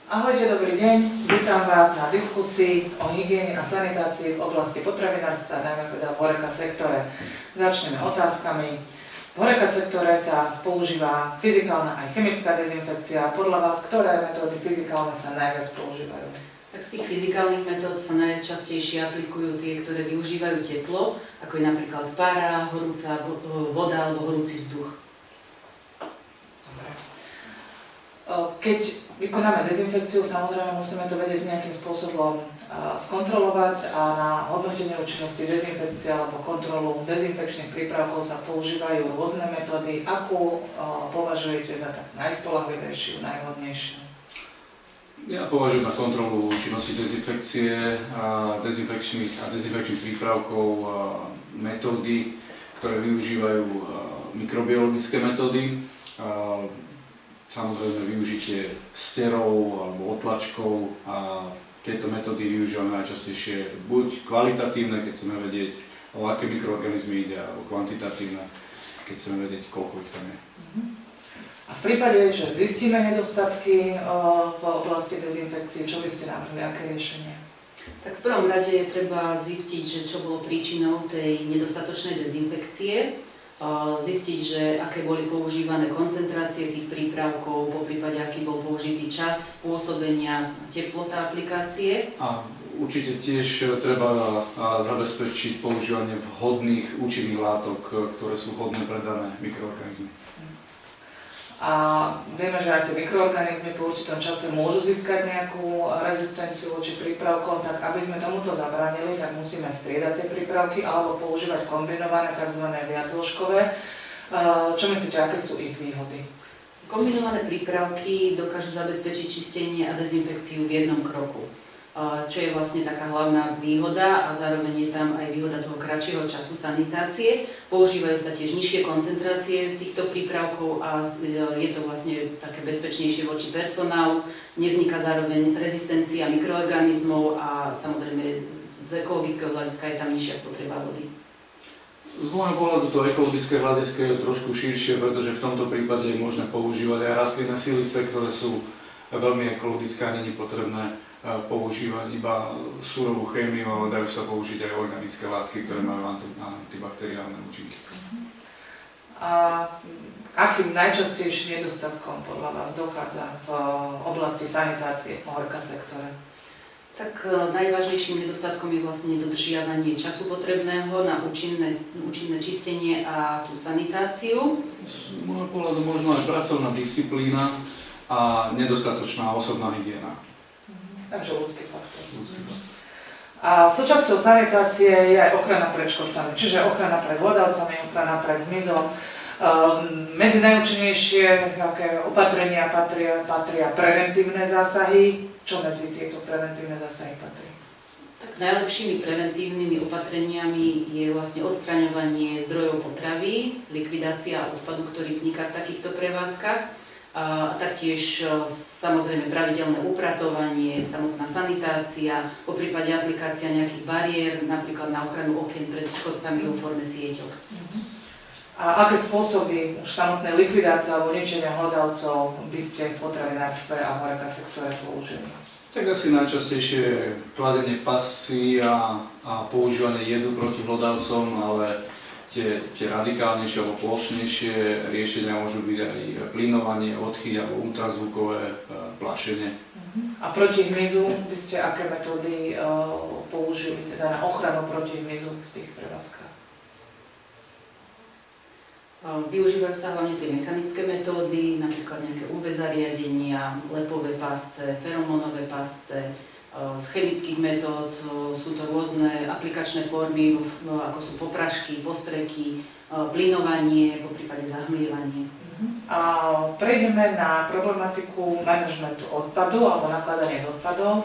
Ahojte, dobrý deň. Vítam vás na diskusii o hygiene a sanitácii v oblasti potravinárstva, najmä teda v HoReCa sektore. Začneme otázkami. V HoReCa sektore sa používa fyzikálna aj chemická dezinfekcia. Podľa vás, ktoré metódy fyzikálne sa najviac používajú? Tak z tých fyzikálnych metód sa najčastejšie aplikujú tie, ktoré využívajú teplo, ako je napríklad pára, horúca voda alebo horúci vzduch. Keď vykonáme dezinfekciu, samozrejme musíme to vedieť nejakým spôsobom skontrolovať a na hodnotenie účinnosti dezinfekcie alebo kontrolu dezinfekčných prípravkov sa používajú rôzne metódy. Akú považujete za tak najspoľahlivejšiu, najvhodnejšiu? Ja považujem na kontrolu účinnosti dezinfekcie, dezinfekčných prípravkov metódy, ktoré využívajú mikrobiologické metódy. Samozrejme využitie sterov alebo otlačkov a tieto metódy využívame najčastejšie buď kvalitatívne, keď chceme vedieť, o aké mikroorganizmy ide, alebo kvantitatívne, keď chceme vedieť, koľko ich tam je. A v prípade, že zistíme nedostatky v oblasti dezinfekcie, čo by ste navrhli, aké riešenie? Tak v prvom rade je treba zistiť, že čo bolo príčinou tej nedostatočnej dezinfekcie, zistiť, že aké boli používané koncentrácie tých prípravkov, poprípade aký bol použitý čas pôsobenia, teplota aplikácie. A určite tiež treba zabezpečiť používanie vhodných účinných látok, ktoré sú vhodné pre dané mikroorganizmy. A vieme, že aj tie mikroorganizmy po určitom čase môžu získať nejakú rezistenciu voči prípravkom, tak aby sme tomuto zabránili, tak musíme striedať tie prípravky alebo používať kombinované tzv. Viaczložkové. Čo myslíte, aké sú ich výhody? Kombinované prípravky dokážu zabezpečiť čistenie a dezinfekciu v jednom kroku, čo je vlastne taká hlavná výhoda a zároveň je tam aj výhoda toho kratšieho času sanitácie. Používajú sa tiež nižšie koncentrácie týchto prípravkov a je to vlastne také bezpečnejšie voči personálu. Nevzniká zároveň rezistencia mikroorganizmov a samozrejme z ekologického hľadiska je tam nižšia spotreba vody. Z môjho pohľadu to ekologické hľadisko je trošku širšie, pretože v tomto prípade je možné používať aj rastlinné silice, ktoré sú veľmi ekologické a nie je potrebné používať iba surovú chémiu, ale dajú sa použiť aj organické látky, ktoré majú antibakteriálne účinky. A akým najčastejším nedostatkom podľa vás dochádza v oblasti sanitácie v HoReCa sektore? Tak najvážnejším nedostatkom je vlastne nedodržiavanie času potrebného na účinné čistenie a tú sanitáciu. Z môjho pohľadu možno aj pracovná disciplína a nedostatočná osobná hygiena. Takže ľudský faktor. A súčasťou sanitácie je aj ochrana pred škodcami, čiže ochrana pred hlodavcami, ochrana pred hmyzom. Medzi najúčinnejšie opatrenia patria preventívne zásahy. Čo medzi tieto preventívne zásahy patrí? Tak najlepšími preventívnymi opatreniami je vlastne odstraňovanie zdrojov potravy, likvidácia odpadu, ktorý vzniká v takýchto prevádzkach. A taktiež samozrejme pravidelné upratovanie, samotná sanitácia, poprípade aplikácia nejakých bariér, napríklad na ochranu okien pred škodcami vo forme sieťok. A aké spôsoby samotnej likvidácie alebo ničenia hlodavcov by ste v potravinárstve a HoReCa sektore použili? Tak asi najčastejšie kladenie pasci a používanie jedu proti hlodavcom, ale tie radikálnejšie alebo plošnejšie riešenia môžu byť aj plynovanie, odchyť alebo ultrazvukové plášenie. A proti hmyzu by ste aké metódy použili teda na ochranu proti hmyzu v tých prevádzkach? Využívajú sa hlavne tie mechanické metódy, napríklad nejaké UV zariadenia, lepové pasce, feromónové pasce. Z chemických metód sú to rôzne aplikačné formy, ako sú poprašky, postreky, plynovanie, poprípade zahmlievanie. A prejdeme na problematiku manažmentu odpadu alebo nakladanie s odpadom.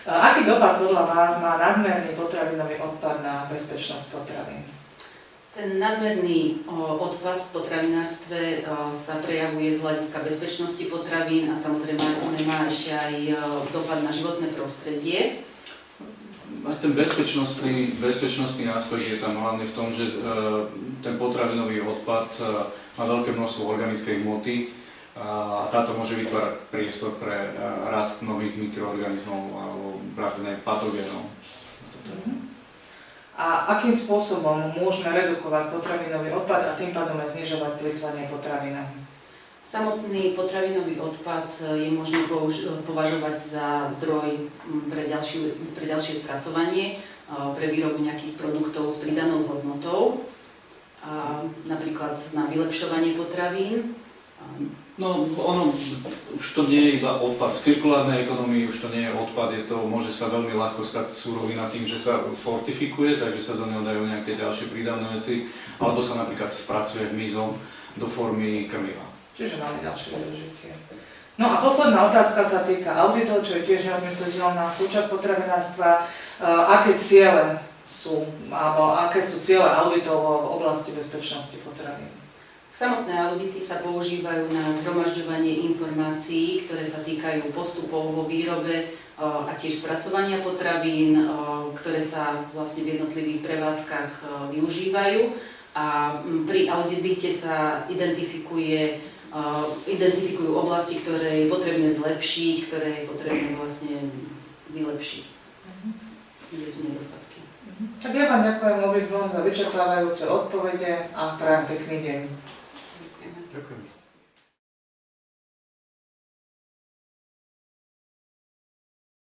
Aký dopad podľa vás má nadmerný potravinový odpad na bezpečnosť potravín? Ten nadmerný odpad v potravinárstve sa prejavuje z hľadiska bezpečnosti potravín a samozrejme má ešte aj dopad na životné prostredie. Aj ten bezpečnostný aspekt je tam hlavne v tom, že ten potravinový odpad má veľké množstvo organickej hmoty a táto môže vytvárať priestor pre rast nových mikroorganizmov alebo vrátane patogénov. A akým spôsobom môžeme redukovať potravinový odpad a tým pádom aj znižovať plytvanie potravinami? Samotný potravinový odpad je možné považovať za zdroj pre ďalšie spracovanie, pre výrobu nejakých produktov s pridanou hodnotou, napríklad na vylepšovanie potravín. No, ono už to nie je iba odpad. V cirkulárnej ekonomii už to nie je odpad, môže sa veľmi ľahko stať surovina tým, že sa fortifikuje, takže sa do neho dajú nejaké ďalšie prídavné veci, alebo sa napríklad spracuje hmyzom do formy krmiva. Čiže máme ďalšie využitie. No a posledná otázka sa týka auditov, čo je tiež neodmysliteľná súčasť potravinárstva. Aké ciele sú, alebo aké sú ciele auditov v oblasti bezpečnosti potravín? Samotné audity sa používajú na zhromažďovanie informácií, ktoré sa týkajú postupov vo výrobe a tiež spracovania potravín, ktoré sa vlastne v jednotlivých prevádzkach využívajú. A pri audite sa identifikujú oblasti, ktoré je potrebné zlepšiť, ktoré je potrebné vlastne vylepšiť. Kde sú nedostatky. Tak ja vám ďakujem obidvom za vyčerpávajúce odpovede a prajem pekný deň. Ďakujem.